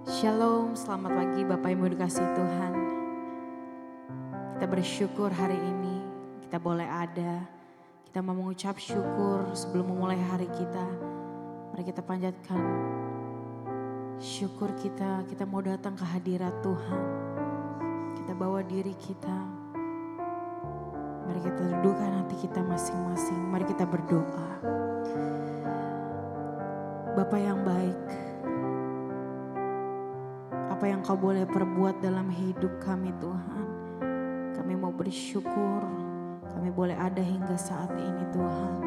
Shalom, selamat pagi Bapak Ibu dikasih Tuhan. Kita bersyukur hari ini kita boleh ada. Kita mau mengucap syukur sebelum memulai hari kita. Mari kita panjatkan syukur kita. Kita mau datang ke hadirat Tuhan. Kita bawa diri kita. Mari kita dudukkan hati kita masing-masing. Mari kita berdoa. Bapa yang baik, apa yang Kau boleh perbuat dalam hidup kami Tuhan. Kami mau bersyukur, kami boleh ada hingga saat ini Tuhan.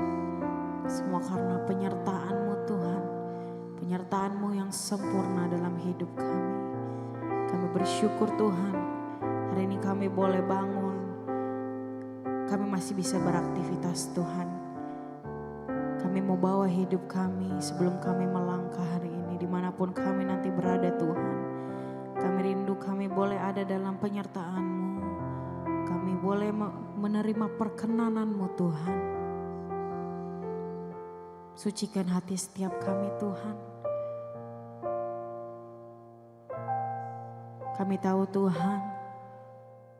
Semua karena penyertaan-Mu Tuhan, penyertaan-Mu yang sempurna dalam hidup kami. Kami bersyukur Tuhan, hari ini kami boleh bangun, kami masih bisa beraktivitas Tuhan. Kami mau bawa hidup kami sebelum kami melangkah hari ini, dimanapun kami nanti berada Tuhan. Kami rindu kami boleh ada dalam penyertaan-Mu. Kami boleh menerima perkenanan-Mu Tuhan. Sucikan hati setiap kami Tuhan. Kami tahu Tuhan,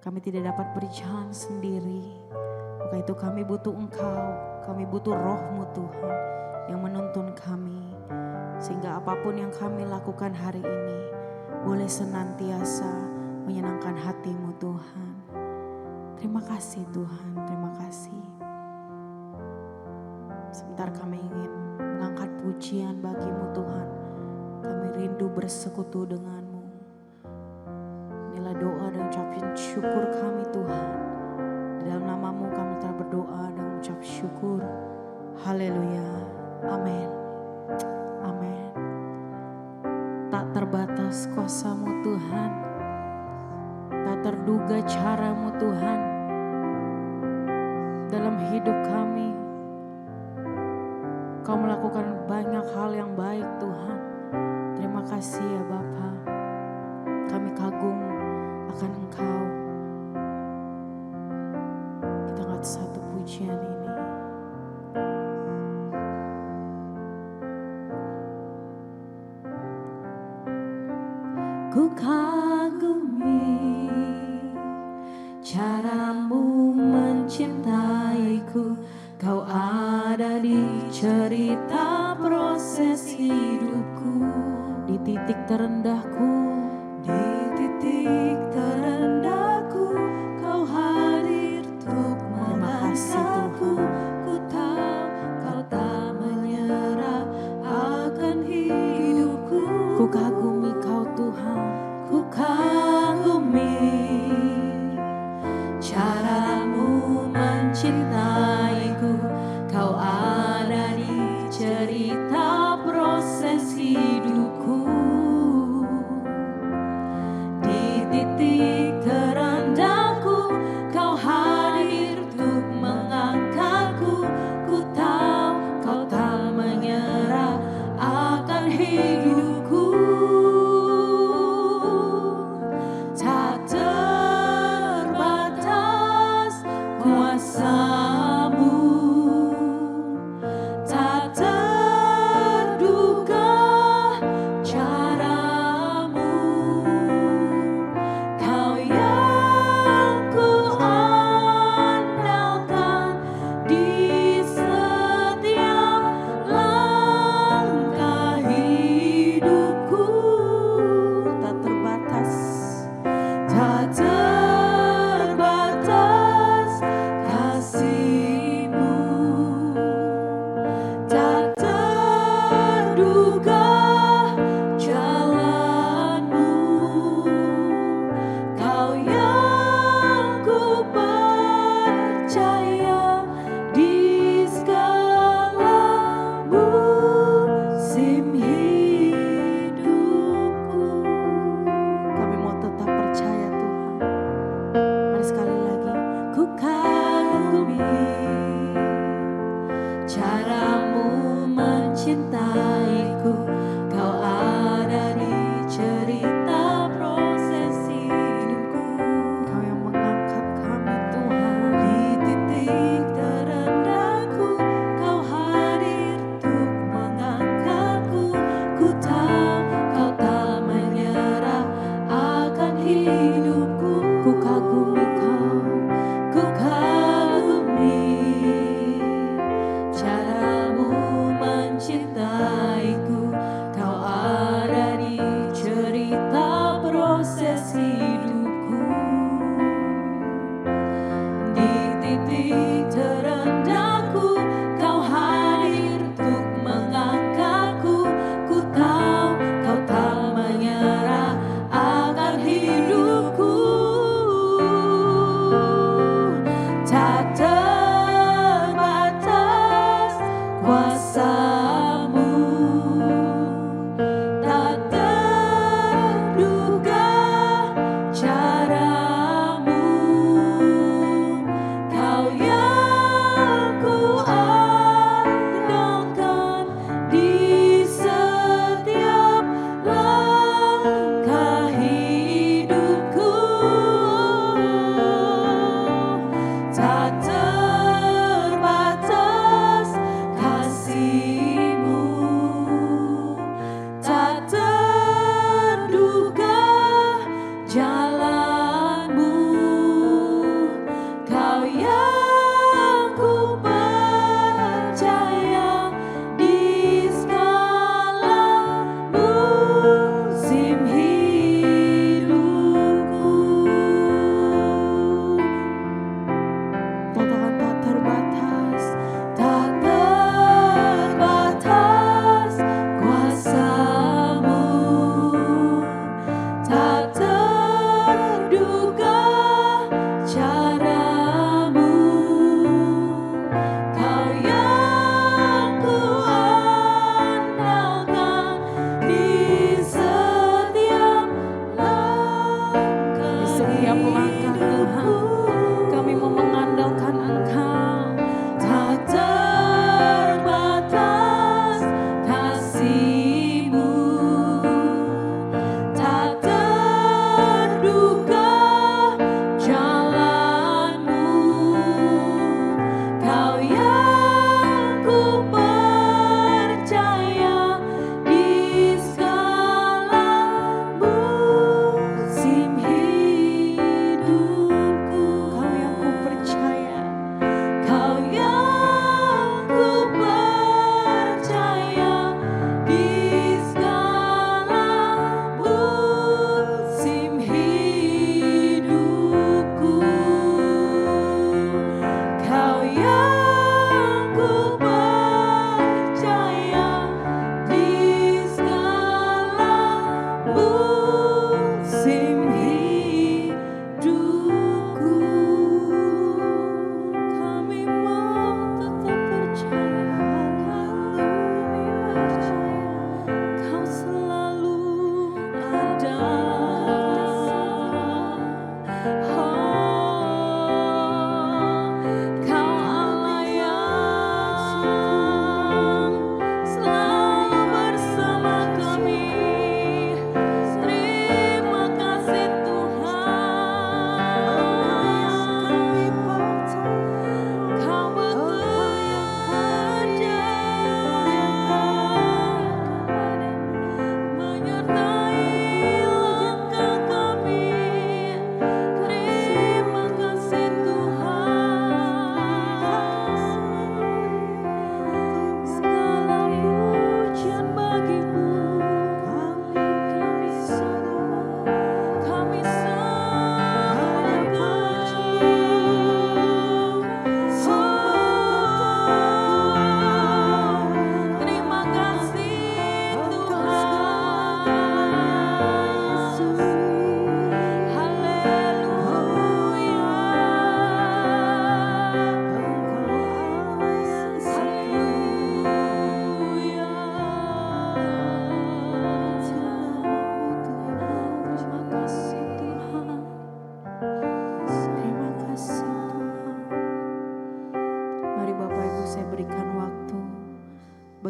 kami tidak dapat berjalan sendiri. Maka itu kami butuh Engkau, kami butuh Roh-Mu Tuhan yang menuntun kami. Sehingga apapun yang kami lakukan hari ini boleh senantiasa menyenangkan hati-Mu Tuhan. Terima kasih Tuhan, terima kasih. Sebentar kami ingin mengangkat pujian bagi-Mu Tuhan. Kami rindu bersekutu dengan-Mu. Inilah doa dan ucapan syukur kami Tuhan. Di dalam nama-Mu kami telah berdoa dan mengucap syukur. Haleluya. Amin. Amin. Tak terbatas kuasa-Mu Tuhan. Tak terduga cara-Mu Tuhan. Dalam hidup kami. Kau melakukan banyak hal yang baik Tuhan. Terima kasih ya Bapa. Kami kagum akan Engkau. Kita angkat satu pujian ini. Ku kagumi cara-Mu mencintaiku. Kau ada di cerita proses hidupku. Di titik terendahku, di titik terendahku, Kau hadir untuk mengangkatku. Ku tahu Kau tak menyerah akan hidupku. Ku kagumi Kau Tuhan, ku kagumi cara-Mu mencintaiku. Kau ada di cerita proses hidupku. Di titik terendahku, Kau hadir untuk mengangkatku. Ku tahu Kau tak menyerah akan hidupku. Tak terbatas kuasa-Mu, tak terduga cara-Mu. Kau yang ku andalkan di setiap langkah hidupku. Tak terbatas, tak terbatas kasih-Mu, tak terduga jalan-Mu. Kau yang ku percaya di segala musim hidupku. Kami mau tetap percaya Tuhan. Mari sekali lagi. Ku kagumi cara-Mu mencintaiku. Kau ada di cerita proses hidupku. Kau yang mengangkat kami Tuhan. Di titik terendahku, Kau hadir untuk mengangkatku. Ku tahu Kau tak menyerah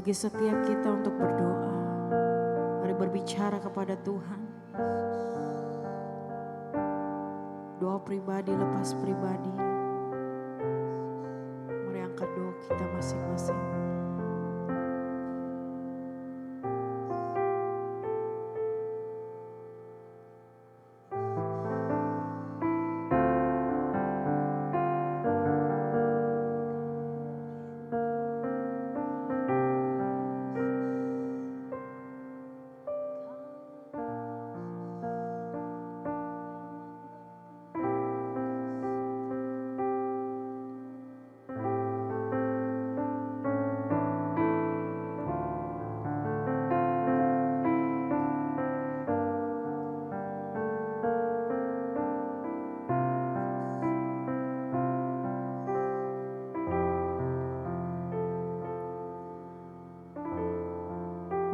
bagi setiap kita untuk berdoa. Mari berbicara kepada Tuhan. Doa pribadi lepas pribadi. Mari angkat doa kita masing-masing.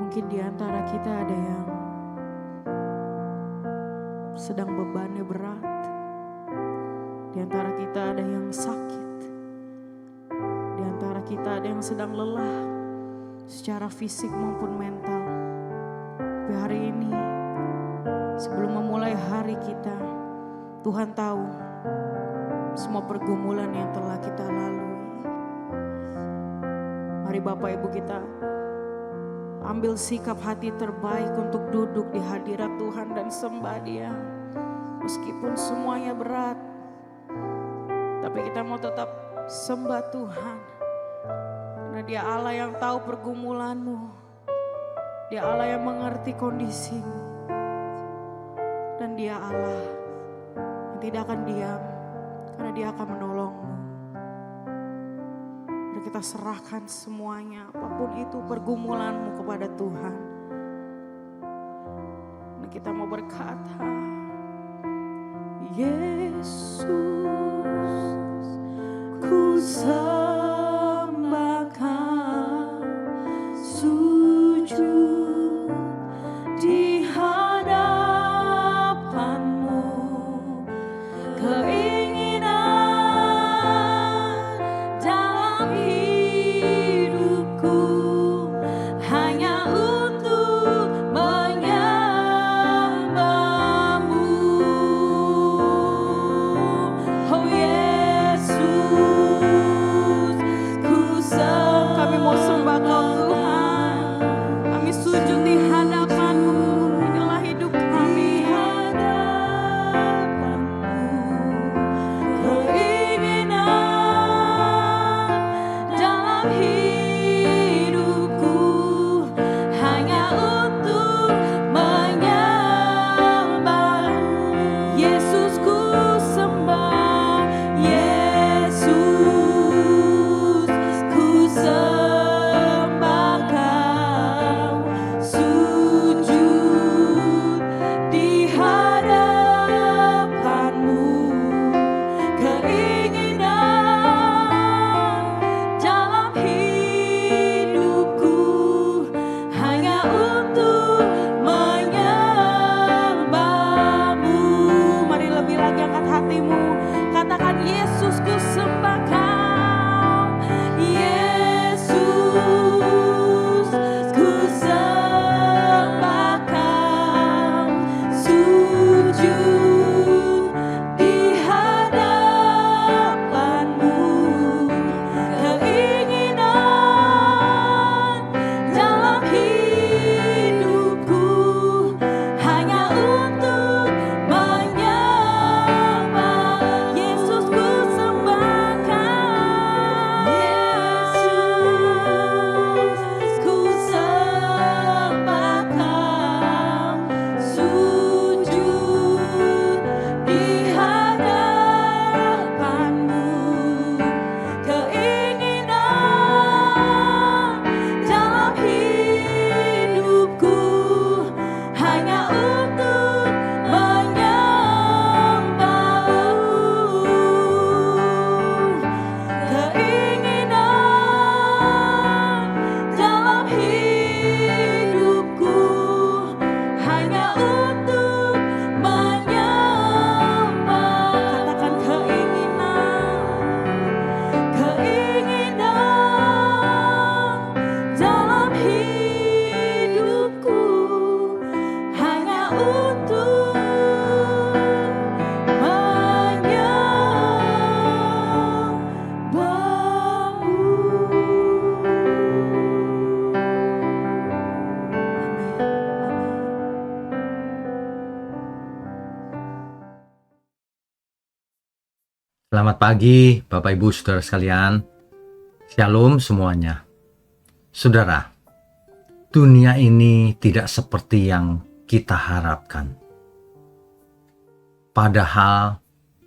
Mungkin di antara kita ada yang sedang bebannya berat. Di antara kita ada yang sakit. Di antara kita ada yang sedang lelah secara fisik maupun mental. Tapi hari ini sebelum memulai hari kita, Tuhan tahu semua pergumulan yang telah kita lalui. Mari Bapak Ibu kita ambil sikap hati terbaik untuk duduk di hadirat Tuhan dan sembah Dia. Meskipun semuanya berat, tapi kita mau tetap sembah Tuhan. Karena Dia Allah yang tahu pergumulanmu. Dia Allah yang mengerti kondisimu. Dan Dia Allah yang tidak akan diam, karena Dia akan menolongmu. Kita serahkan semuanya, apapun itu pergumulanmu kepada Tuhan. Dan kita mau berkata, Yesus, ku sembahkan, sujud di hadapanmu, Yesus, Selamat pagi Bapak Ibu Saudara sekalian. Shalom semuanya. Saudara, dunia ini tidak seperti yang kita harapkan. Padahal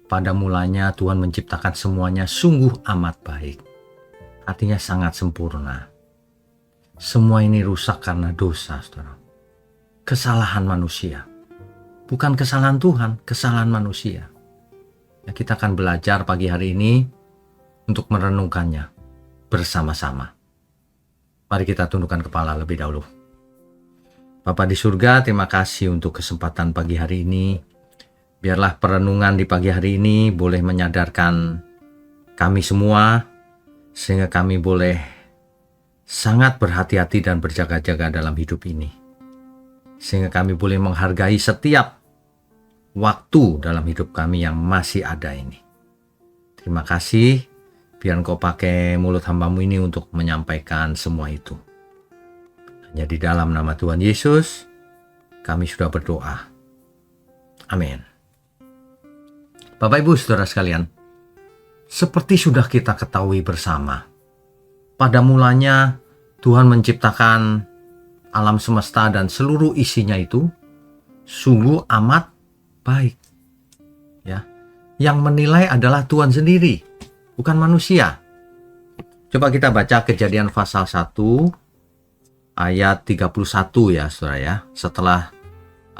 pada mulanya Tuhan menciptakan semuanya sungguh amat baik. Artinya sangat sempurna. Semua ini rusak karena dosa, saudara. Kesalahan manusia. Bukan kesalahan Tuhan, kesalahan manusia. Ya, kita akan belajar pagi hari ini untuk merenungkannya bersama-sama. Mari kita tundukkan kepala lebih dahulu. Bapa di surga, terima kasih untuk kesempatan pagi hari ini. Biarlah perenungan di pagi hari ini boleh menyadarkan kami semua, sehingga kami boleh sangat berhati-hati dan berjaga-jaga dalam hidup ini. Sehingga kami boleh menghargai setiap waktu dalam hidup kami yang masih ada ini. Terima kasih, biar Engkau pakai mulut hamba-Mu ini untuk menyampaikan semua itu. Hanya di dalam nama Tuhan Yesus, kami sudah berdoa. Amin. Bapak Ibu Saudara sekalian, seperti sudah kita ketahui bersama, pada mulanya Tuhan menciptakan alam semesta dan seluruh isinya itu sungguh amat baik. Ya. Yang menilai adalah Tuhan sendiri, bukan manusia. Coba kita baca Kejadian pasal 1 ayat 31 ya, Saudara ya. Setelah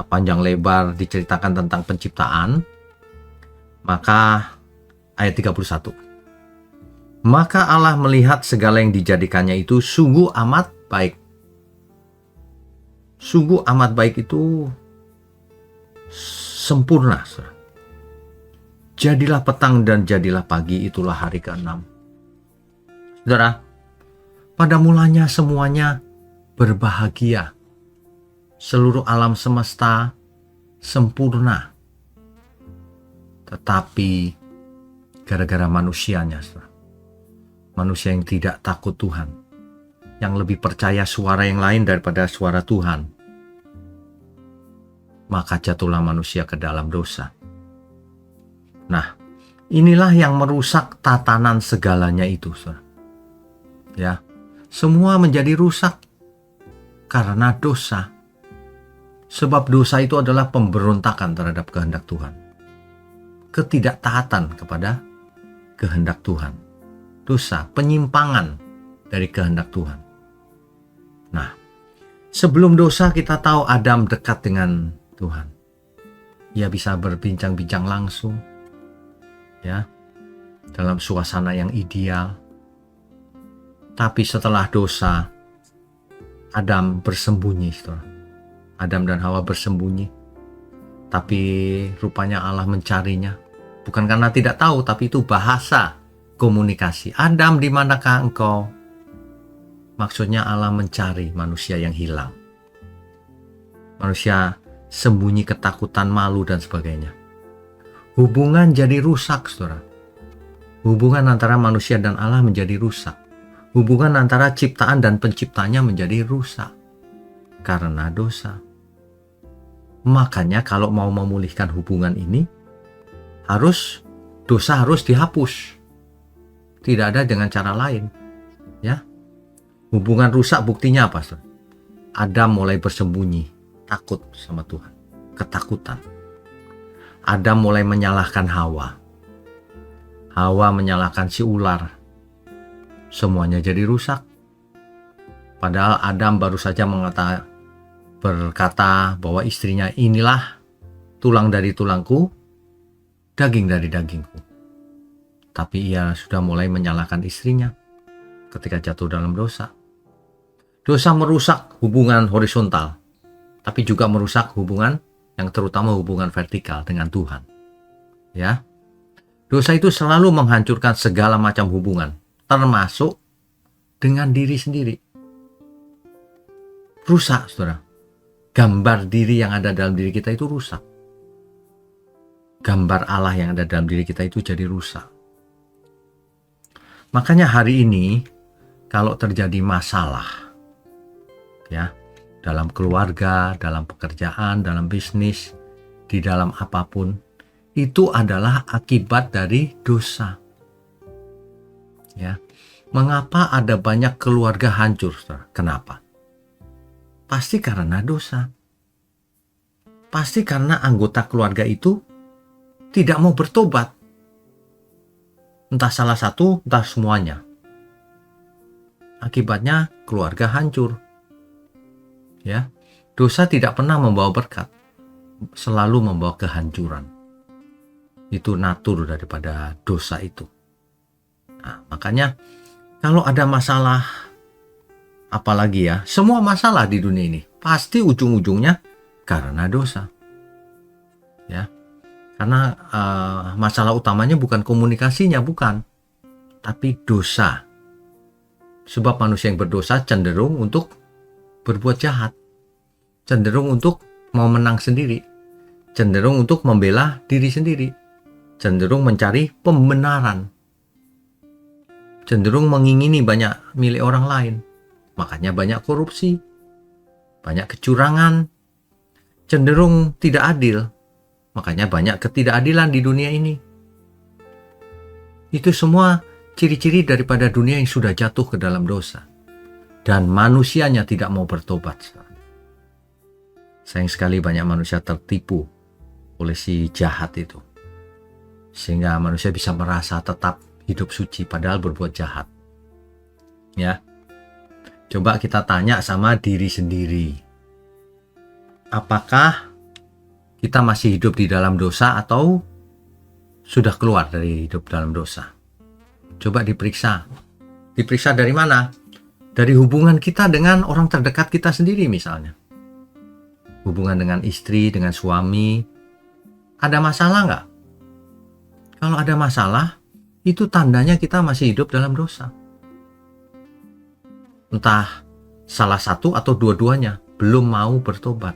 panjang lebar diceritakan tentang penciptaan, maka ayat 31. Maka Allah melihat segala yang dijadikannya itu sungguh amat baik. Sungguh amat baik itu sempurna. Jadilah petang dan jadilah pagi, itulah hari ke-6. Saudara, pada mulanya semuanya berbahagia. Seluruh alam semesta sempurna. Tetapi gara-gara manusianya, saudara, manusia yang tidak takut Tuhan, yang lebih percaya suara yang lain daripada suara Tuhan, maka jatuhlah manusia ke dalam dosa. Nah, inilah yang merusak tatanan segalanya itu, saudara. Ya, semua menjadi rusak karena dosa. Sebab dosa itu adalah pemberontakan terhadap kehendak Tuhan. Ketidaktaatan kepada kehendak Tuhan. Dosa, penyimpangan dari kehendak Tuhan. Nah, sebelum dosa kita tahu Adam dekat dengan Tuhan. Ia bisa berbincang-bincang langsung, ya, dalam suasana yang ideal. Tapi setelah dosa, Adam bersembunyi, saudara. Adam dan Hawa bersembunyi. Tapi rupanya Allah mencarinya. Bukan karena tidak tahu, tapi itu bahasa komunikasi. Adam, di manakah engkau? Maksudnya Allah mencari manusia yang hilang. Manusia sembunyi, ketakutan, malu, dan sebagainya. Hubungan jadi rusak, saudara. Hubungan antara manusia dan Allah menjadi rusak. Hubungan antara ciptaan dan penciptanya menjadi rusak karena dosa. Makanya kalau mau memulihkan hubungan ini, dosa harus dihapus. Tidak ada dengan cara lain. Ya, hubungan rusak buktinya apa, saudara? Adam mulai bersembunyi, takut sama Tuhan, ketakutan. Adam mulai menyalahkan Hawa. Hawa menyalahkan si ular. Semuanya jadi rusak. Padahal Adam baru saja berkata bahwa istrinya, inilah tulang dari tulangku, daging dari dagingku. Tapi ia sudah mulai menyalahkan istrinya ketika jatuh dalam dosa. Dosa merusak hubungan horizontal, tapi juga merusak hubungan yang terutama hubungan vertikal dengan Tuhan. Ya. Dosa itu selalu menghancurkan segala macam hubungan, termasuk dengan diri sendiri. Rusak, saudara. Gambar diri yang ada dalam diri kita itu rusak. Gambar Allah yang ada dalam diri kita itu jadi rusak. Makanya hari ini kalau terjadi masalah, ya, dalam keluarga, dalam pekerjaan, dalam bisnis, di dalam apapun, itu adalah akibat dari dosa. Ya. Mengapa ada banyak keluarga hancur, saudara? Kenapa? Pasti karena dosa. Pasti karena anggota keluarga itu tidak mau bertobat. Entah salah satu, entah semuanya. Akibatnya keluarga hancur. Ya. Dosa tidak pernah membawa berkat, selalu membawa kehancuran. Itu natur daripada dosa itu. Nah, makanya kalau ada masalah, apalagi ya, semua masalah di dunia ini pasti ujung-ujungnya karena dosa. Ya. Karena masalah utamanya bukan komunikasinya, bukan, tapi dosa. Sebab manusia yang berdosa cenderung untuk berbuat jahat, cenderung untuk mau menang sendiri, cenderung untuk membela diri sendiri, cenderung mencari pembenaran, cenderung mengingini banyak milik orang lain. Makanya banyak korupsi, banyak kecurangan, cenderung tidak adil. Makanya banyak ketidakadilan di dunia ini. Itu semua ciri-ciri daripada dunia yang sudah jatuh ke dalam dosa. Dan manusianya tidak mau bertobat. Sayang sekali banyak manusia tertipu oleh si jahat itu. Sehingga manusia bisa merasa tetap hidup suci padahal berbuat jahat. Ya. Coba kita tanya sama diri sendiri. Apakah kita masih hidup di dalam dosa atau sudah keluar dari hidup dalam dosa? Coba diperiksa. Diperiksa dari mana? Dari hubungan kita dengan orang terdekat kita sendiri misalnya. Hubungan dengan istri, dengan suami. Ada masalah nggak? Kalau ada masalah, itu tandanya kita masih hidup dalam dosa. Entah salah satu atau dua-duanya belum mau bertobat.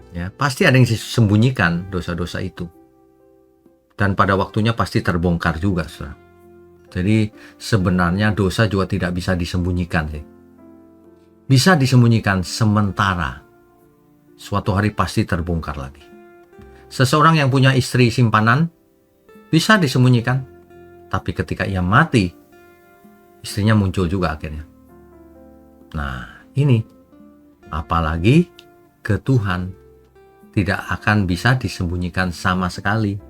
Ya, pasti ada yang disembunyikan dosa-dosa itu. Dan pada waktunya pasti terbongkar juga, saudara. Jadi sebenarnya dosa juga tidak bisa disembunyikan sih. Bisa disembunyikan sementara. Suatu hari pasti terbongkar lagi. Seseorang yang punya istri simpanan bisa disembunyikan. Tapi ketika ia mati, istrinya muncul juga akhirnya. Nah, ini apalagi ke Tuhan tidak akan bisa disembunyikan sama sekali.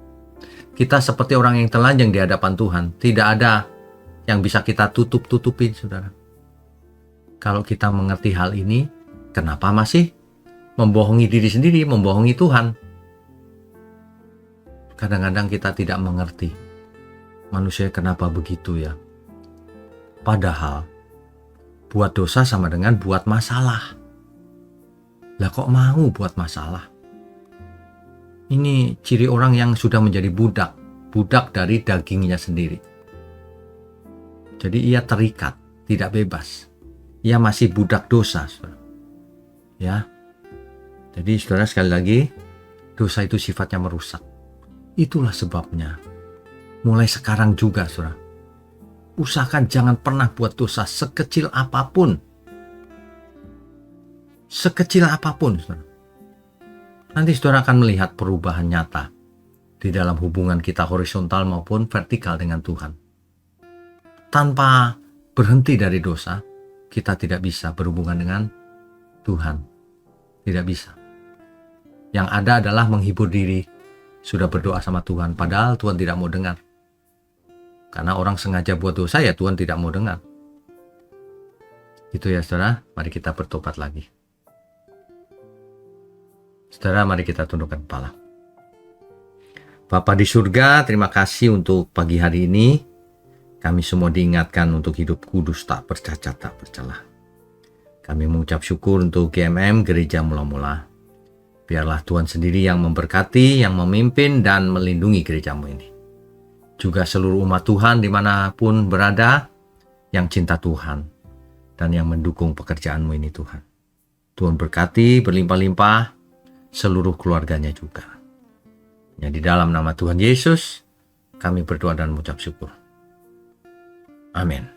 Kita seperti orang yang telanjang di hadapan Tuhan. Tidak ada yang bisa kita tutup-tutupin, saudara. Kalau kita mengerti hal ini, kenapa masih membohongi diri sendiri, membohongi Tuhan? Kadang-kadang kita tidak mengerti. Manusia kenapa begitu ya? Padahal, buat dosa sama dengan buat masalah. Lah kok mau buat masalah? Ini ciri orang yang sudah menjadi budak dari dagingnya sendiri. Jadi ia terikat, tidak bebas. Ia masih budak dosa, saudara. Ya. Jadi saudara sekali lagi, dosa itu sifatnya merusak. Itulah sebabnya. Mulai sekarang juga, saudara. Usahakan jangan pernah buat dosa sekecil apapun. Sekecil apapun, saudara. Nanti saudara akan melihat perubahan nyata di dalam hubungan kita horizontal maupun vertikal dengan Tuhan. Tanpa berhenti dari dosa, kita tidak bisa berhubungan dengan Tuhan. Tidak bisa. Yang ada adalah menghibur diri. Sudah berdoa sama Tuhan, padahal Tuhan tidak mau dengar. Karena orang sengaja buat dosa, ya Tuhan tidak mau dengar. Itu ya saudara, mari kita bertobat lagi. Saudara, mari kita tundukkan kepala. Bapa di surga, terima kasih untuk pagi hari ini. Kami semua diingatkan untuk hidup kudus, tak bercacat, tak bercelah. Kami mengucap syukur untuk GMM Gereja Mula-Mula. Biarlah Tuhan sendiri yang memberkati, yang memimpin, dan melindungi gerejamu ini. Juga seluruh umat Tuhan dimanapun berada, yang cinta Tuhan, dan yang mendukung pekerjaanmu ini Tuhan. Tuhan berkati berlimpah-limpah, seluruh keluarganya juga. Ya, di dalam nama Tuhan Yesus, kami berdoa dan mengucap syukur. Amin.